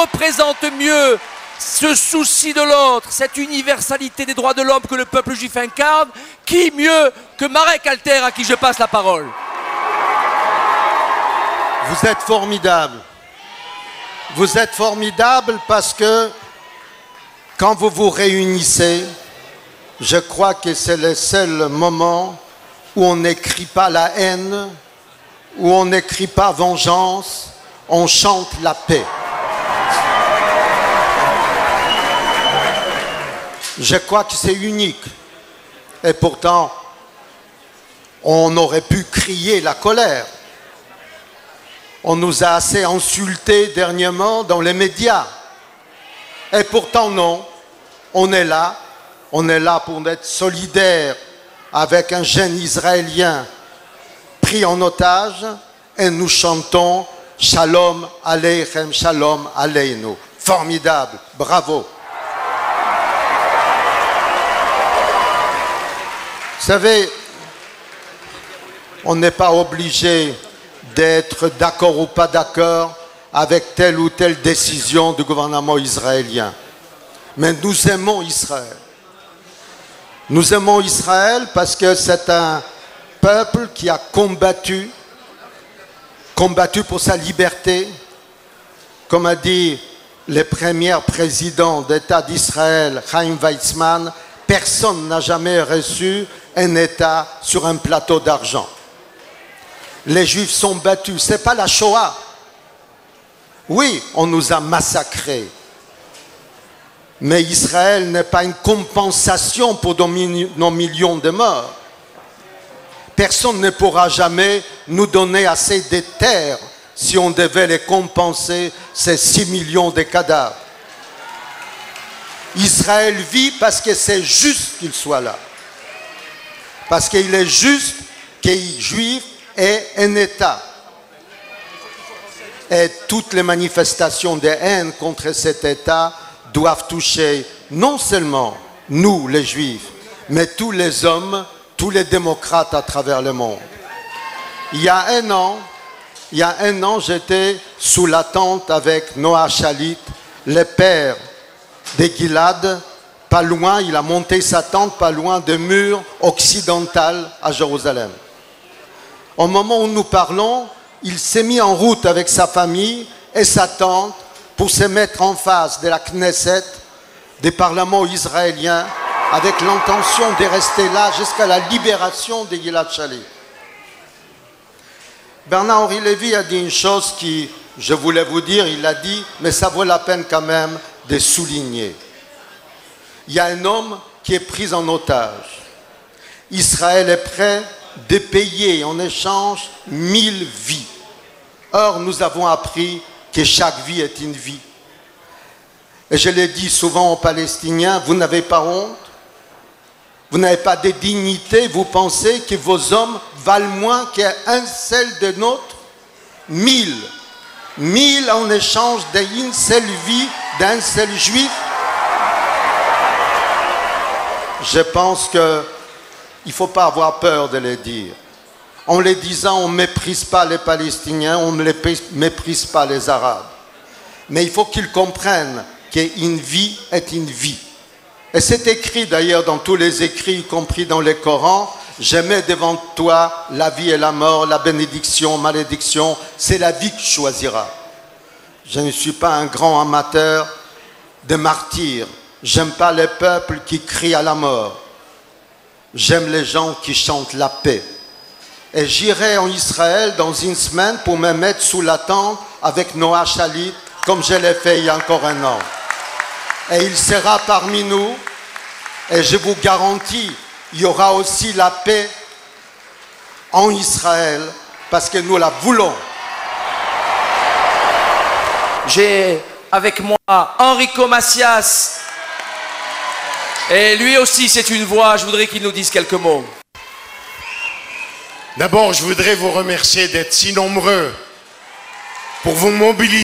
représente mieux ce souci de l'autre, cette universalité des droits de l'homme que le peuple juif incarne? Qui mieux que Marek Alter, à qui je passe la parole? Vous êtes formidable. Vous êtes formidable parce que quand vous vous réunissez, je crois que c'est le seul moment où on n'écrit pas la haine, où on n'écrit pas vengeance, on chante la paix. Je crois que c'est unique. Et pourtant, on aurait pu crier la colère. On nous a assez insultés dernièrement dans les médias. Et pourtant non, on est là pour être solidaire avec un jeune Israélien pris en otage et nous chantons Shalom Aleichem, Shalom Aleinu. Formidable, bravo. Vous savez, on n'est pas obligé d'être d'accord ou pas d'accord avec telle ou telle décision du gouvernement israélien. Mais nous aimons Israël. Nous aimons Israël parce que c'est un peuple qui a combattu pour sa liberté. Comme a dit le premier président d'État d'Israël, Chaim Weizmann, personne n'a jamais reçu un État sur un plateau d'argent. Les Juifs sont battus, ce n'est pas la Shoah. Oui, on nous a massacrés. Mais Israël n'est pas une compensation pour nos millions de morts. Personne ne pourra jamais nous donner assez de terres si on devait les compenser, ces 6 millions de cadavres. Israël vit parce que c'est juste qu'il soit là. Parce qu'il est juste que les Juifs aient un État. Et toutes les manifestations de haine contre cet État doivent toucher non seulement nous, les Juifs, mais tous les hommes, tous les démocrates à travers le monde. Il y a un an, j'étais sous la tente avec Noah Shalit, le père de Gilad. Pas loin, il a monté sa tente pas loin du mur occidental à Jérusalem. Au moment où nous parlons, il s'est mis en route avec sa famille et sa tante pour se mettre en face de la Knesset, des parlements israéliens, avec l'intention de rester là jusqu'à la libération de Gilad Shalit. Bernard-Henri Lévy a dit une chose qui, je voulais vous dire, il l'a dit, mais ça vaut la peine quand même de souligner. Il y a un homme qui est pris en otage. Israël est prêt de payer en échange 1000 vies. Or, nous avons appris que chaque vie est une vie. Et je l'ai dit souvent aux Palestiniens, vous n'avez pas honte, vous n'avez pas de dignité, vous pensez que vos hommes valent moins qu'un seul de nôtres? 1000 en échange d'une seule vie, d'un seul juif. Je pense qu'il ne faut pas avoir peur de le dire. En le disant, on ne méprise pas les Palestiniens, on ne méprise pas les Arabes. Mais il faut qu'ils comprennent qu'une vie est une vie. Et c'est écrit d'ailleurs dans tous les écrits, y compris dans le Coran, je mets devant toi la vie et la mort, la bénédiction, malédiction, c'est la vie que tu choisiras. Je ne suis pas un grand amateur de martyrs. J'aime pas les peuples qui crient à la mort. J'aime les gens qui chantent la paix. Et j'irai en Israël dans une semaine pour me mettre sous la tente avec Noah Shalit, comme je l'ai fait il y a encore un an. Et il sera parmi nous, et je vous garantis, il y aura aussi la paix en Israël, parce que nous la voulons. J'ai avec moi Enrico Macias. Et lui aussi, c'est une voix. Je voudrais qu'il nous dise quelques mots. D'abord, je voudrais vous remercier d'être si nombreux pour vous mobiliser.